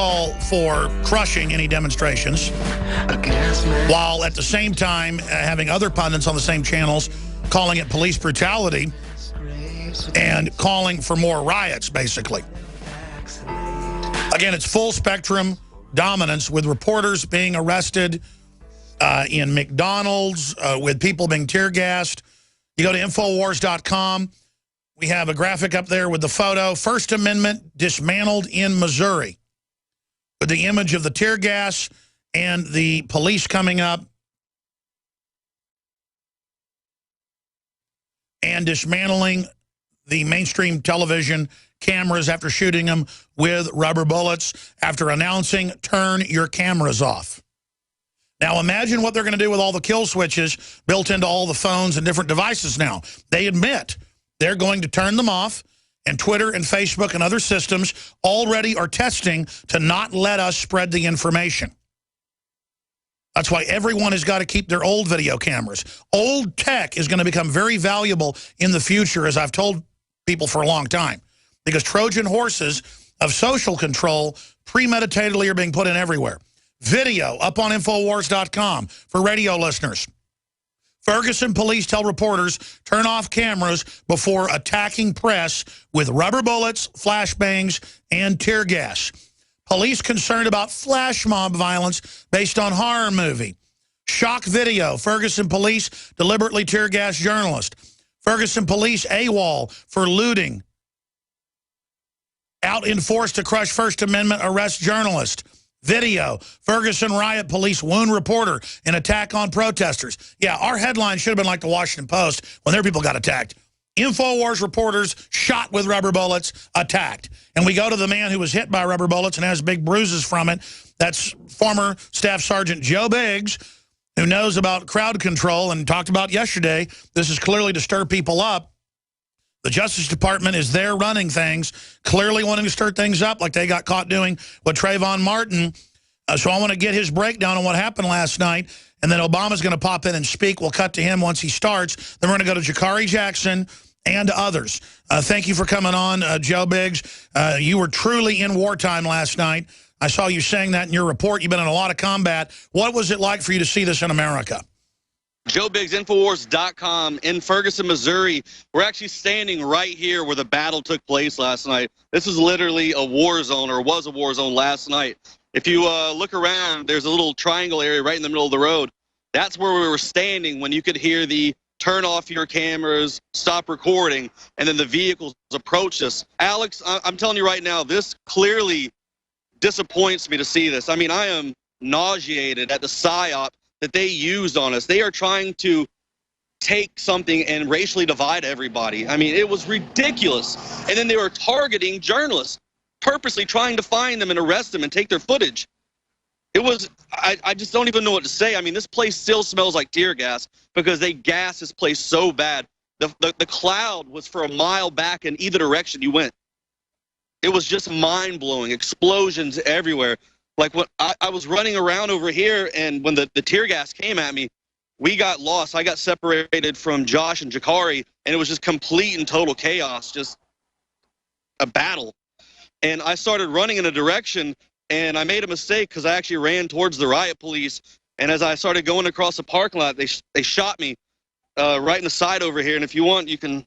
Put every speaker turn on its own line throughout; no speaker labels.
call for crushing any demonstrations, while at the same time having other pundits on the same channels calling it police brutality and calling for more riots, basically. Again, it's full spectrum dominance with reporters being arrested in McDonald's, with people being tear gassed. You go to Infowars.com. We have a graphic up there with the photo. First Amendment dismantled in Missouri, with the image of the tear gas and the police coming up and dismantling the mainstream television cameras after shooting them with rubber bullets after announcing, turn your cameras off. Now imagine what they're going to do with all the kill switches built into all the phones and different devices now. They admit they're going to turn them off, and Twitter and Facebook and other systems already are testing to not let us spread the information. That's why everyone has got to keep their old video cameras. Old tech is going to become very valuable in the future, as I've told people for a long time, because Trojan horses of social control premeditatedly are being put in everywhere. Video up on Infowars.com for radio listeners. Ferguson police tell reporters turn off cameras before attacking press with rubber bullets, flashbangs, and tear gas. Police concerned about flash mob violence based on horror movie. Shock video. Ferguson police deliberately tear gas journalist. Ferguson police AWOL for looting. Out in force to crush First Amendment arrest journalist. Video. Ferguson riot police wound reporter in attack on protesters. Yeah, our headline should have been like the Washington Post when their people got attacked. Infowars reporters shot with rubber bullets, attacked. And we go to the man who was hit by rubber bullets and has big bruises from it. That's former Staff Sergeant Joe Biggs, who knows about crowd control and talked about yesterday. This is clearly to stir people up. The Justice Department is there running things, clearly wanting to stir things up like they got caught doing with Trayvon Martin. So I want to get his breakdown on what happened last night. And then Obama's going to pop in and speak. We'll cut to him once he starts. Then we're going to go to Jakari Jackson and others. Thank you for coming on, Joe Biggs. You were truly in wartime last night. I saw you saying that in your report. You've been in a lot of combat. What was it like for you to see this in America?
Joe Biggs, Infowars.com in Ferguson, Missouri. We're actually standing right here where the battle took place last night. This is literally a war zone, or was a war zone last night. If you look around, there's a little triangle area right in the middle of the road. That's where we were standing when you could hear the turn off your cameras, stop recording, and then the vehicles approach us. Alex, I'm telling you right now, this clearly disappoints me to see this. I mean, I am nauseated at the psyop that they used on us. They are trying to take something and racially divide everybody. I mean, it was ridiculous. And then they were targeting journalists, purposely trying to find them and arrest them and take their footage. It was, I just don't even know what to say. I mean, this place still smells like tear gas because they gassed this place so bad. The cloud was for a mile back in either direction you went. It was just mind-blowing, explosions everywhere. Like when I was running around over here, and when the tear gas came at me, we got lost. I got separated from Josh and Jakari, and it was just complete and total chaos, just a battle. And I started running in a direction, and I made a mistake because I actually ran towards the riot police. And as I started going across the parking lot, they shot me right in the side over here. And if you want, you can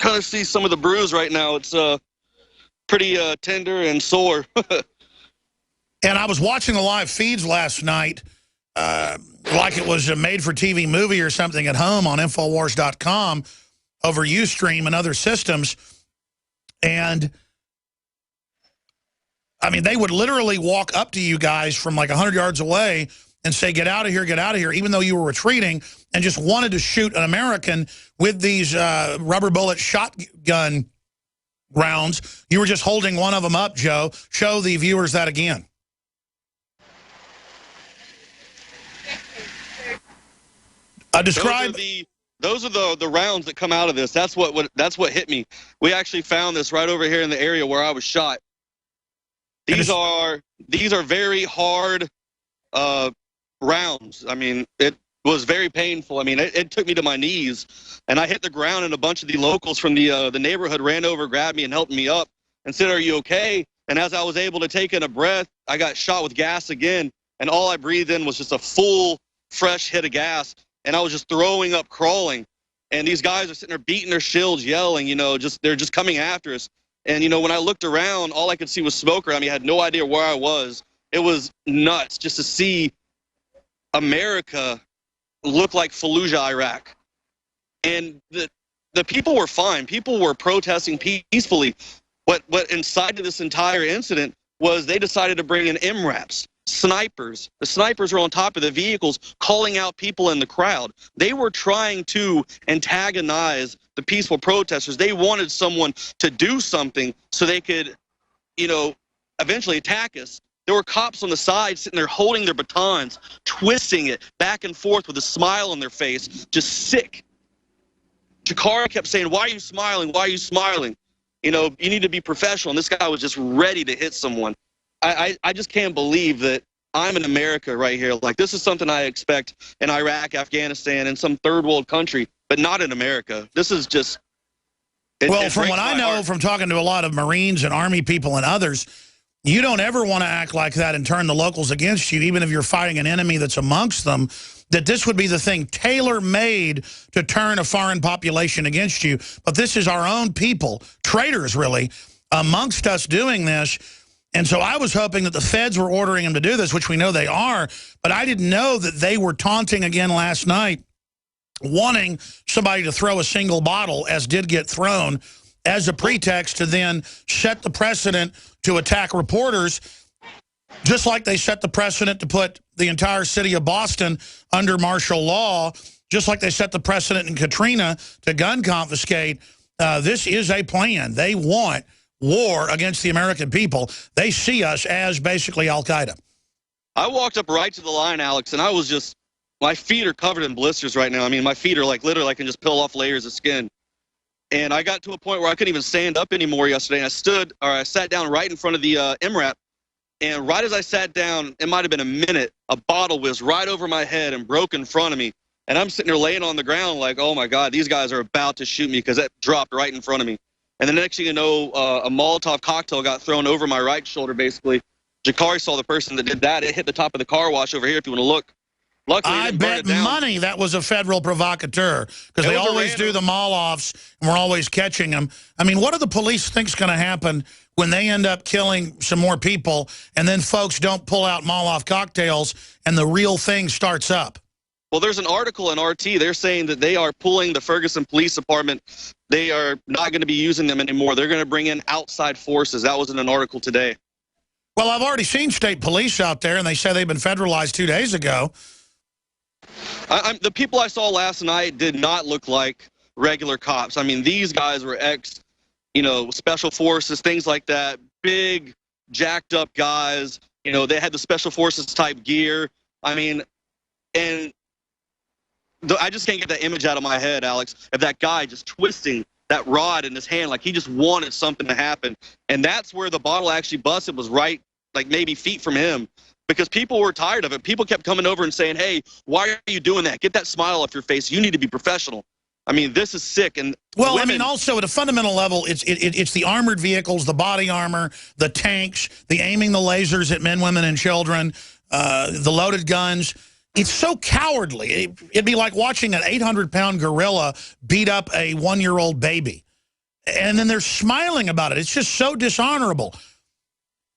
kind of see some of the bruise right now. It's pretty tender and sore.
And I was watching the live feeds last night like it was a made-for-TV movie or something at home on Infowars.com over Ustream and other systems. And, I mean, they would literally walk up to you guys from like 100 yards away and say, get out of here, even though you were retreating, and just wanted to shoot an American with these rubber bullet shotgun rounds. You were just holding one of them up, Joe. Show the viewers that again. Describe.
Those are the rounds that come out of this. That's what hit me. We actually found this right over here in the area where I was shot. These are very hard rounds. I mean, it was very painful. I mean, it took me to my knees, and I hit the ground, and a bunch of the locals from the neighborhood ran over, grabbed me, and helped me up, and said, "Are you okay?" And as I was able to take in a breath, I got shot with gas again. And all I breathed in was just a full, fresh hit of gas. And I was just throwing up, crawling. And these guys are sitting there beating their shields, yelling, you know, they're just coming after us. And, you know, when I looked around, all I could see was smoke around me. I had no idea where I was. It was nuts just to see America look like Fallujah, Iraq. And the people were fine. People were protesting peacefully. What incited this entire incident was they decided to bring in MRAPs, snipers. The snipers were on top of the vehicles calling out people in the crowd. They were trying to antagonize the peaceful protesters. They wanted someone to do something so they could, you know, eventually attack us. There were cops on the side sitting there holding their batons, twisting it back and forth with a smile on their face, just sick. Jakari kept saying, "Why are you smiling? Why are you smiling? You know, you need to be professional." And this guy was just ready to hit someone. I just can't believe that I'm in America right here. Like, this is something I expect in Iraq, Afghanistan, and some third world country, but not in America. This is just...
Well, from what I know from talking to a lot of Marines and Army people and others, you don't ever want to act like that and turn the locals against you, even if you're fighting an enemy that's amongst them, that this would be the thing tailor-made to turn a foreign population against you. But this is our own people, traitors really, amongst us doing this. And so I was hoping that the feds were ordering them to do this, which we know they are, but I didn't know that they were taunting again last night, wanting somebody to throw a single bottle, as did get thrown, as a pretext to then set the precedent to attack reporters, just like they set the precedent to put the entire city of Boston under martial law, just like they set the precedent in Katrina to gun confiscate. This is a plan. They want war against the American people. They see us as basically Al-Qaeda.
I walked up right to the line, Alex, and I was just, my feet are covered in blisters right now. I mean, my feet are like literally I can just peel off layers of skin. And I got to a point where I couldn't even stand up anymore yesterday. And I sat down right in front of the MRAP. And right as I sat down, it might have been a minute, a bottle whizzed right over my head and broke in front of me. And I'm sitting there laying on the ground like, oh my God, these guys are about to shoot me, because that dropped right in front of me. And the next thing you know, a Molotov cocktail got thrown over my right shoulder, basically. Jakari saw the person that did that. It hit the top of the car wash over here, if you want to look. Luckily,
I bet money that was a federal provocateur, because they always do the Molotovs, and we're always catching them. I mean, what do the police think's going to happen when they end up killing some more people, and then folks don't pull out Molotov cocktails, and the real thing starts up?
Well, there's an article in RT. They're saying that they are pulling the Ferguson Police Department. They are not going to be using them anymore. They're going to bring in outside forces. That was in an article today.
Well, I've already seen state police out there, and they say they've been federalized 2 days ago.
The people I saw last night did not look like regular cops. I mean, these guys were special forces, things like that. Big, jacked up guys. You know, they had the special forces type gear. I mean, and I just can't get that image out of my head, Alex, of that guy just twisting that rod in his hand like he just wanted something to happen. And that's where the bottle actually busted, was right, like maybe feet from him, because people were tired of it. People kept coming over and saying, "Hey, why are you doing that? Get that smile off your face. You need to be professional." I mean, this is sick. And
well, I mean, also at a fundamental level, it's the armored vehicles, the body armor, the tanks, the aiming the lasers at men, women, and children, the loaded guns. It's so cowardly. It'd be like watching an 800-pound gorilla beat up a 1-year-old baby. And then they're smiling about it. It's just so dishonorable.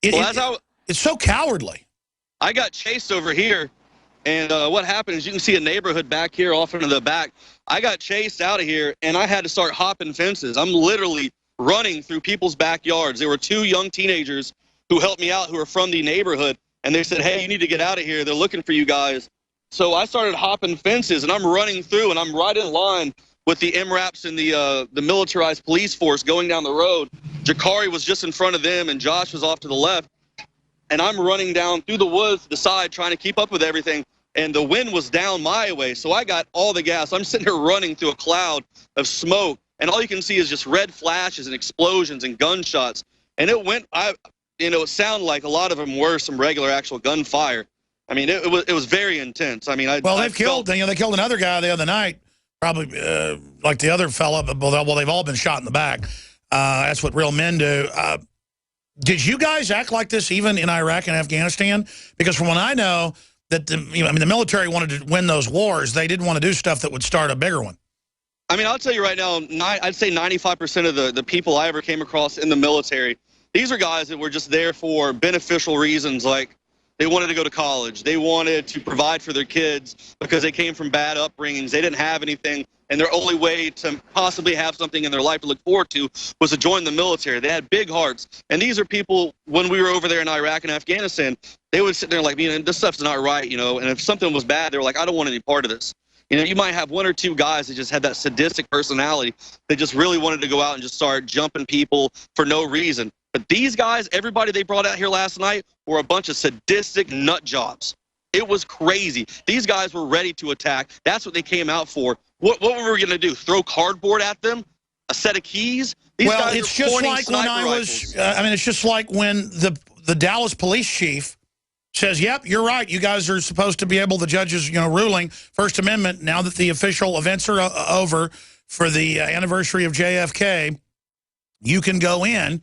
It's so cowardly.
I got chased over here, and what happened is you can see a neighborhood back here off into the back. I got chased out of here, and I had to start hopping fences. I'm literally running through people's backyards. There were 2 young teenagers who helped me out who are from the neighborhood, and they said, "Hey, you need to get out of here. They're looking for you guys." So I started hopping fences, and I'm running through, and I'm right in line with the MRAPs and the militarized police force going down the road. Jakari was just in front of them, and Josh was off to the left. And I'm running down through the woods to the side trying to keep up with everything. And the wind was down my way, so I got all the gas. I'm sitting here running through a cloud of smoke, and all you can see is just red flashes and explosions and gunshots. And it sounded like a lot of them were some regular actual gunfire. I mean, it was very intense. I mean,
they killed another guy the other night, probably like the other fella. Well, they've all been shot in the back. That's what real men do. Did you guys act like this even in Iraq and Afghanistan? Because from what I know, that the military wanted to win those wars. They didn't want to do stuff that would start a bigger one.
I mean, I'll tell you right now, I'd say 95% of the people I ever came across in the military, these are guys that were just there for beneficial reasons, like they wanted to go to college. They wanted to provide for their kids because they came from bad upbringings. They didn't have anything, and their only way to possibly have something in their life to look forward to was to join the military. They had big hearts. And these are people, when we were over there in Iraq and Afghanistan, they would sit there like, this stuff's not right, and if something was bad, they were like, I don't want any part of this. You might have one or two guys that just had that sadistic personality that just really wanted to go out and just start jumping people for no reason. But these guys, everybody they brought out here last night, were a bunch of sadistic nut jobs. It was crazy. These guys were ready to attack. That's what they came out for. What were we going to do? Throw cardboard at them? A set of keys? These guys
it's just like when I was, it's just like when the Dallas police chief says, yep, you're right. You guys are supposed to be able, the judges, ruling First Amendment, now that the official events are over for the anniversary of JFK, you can go in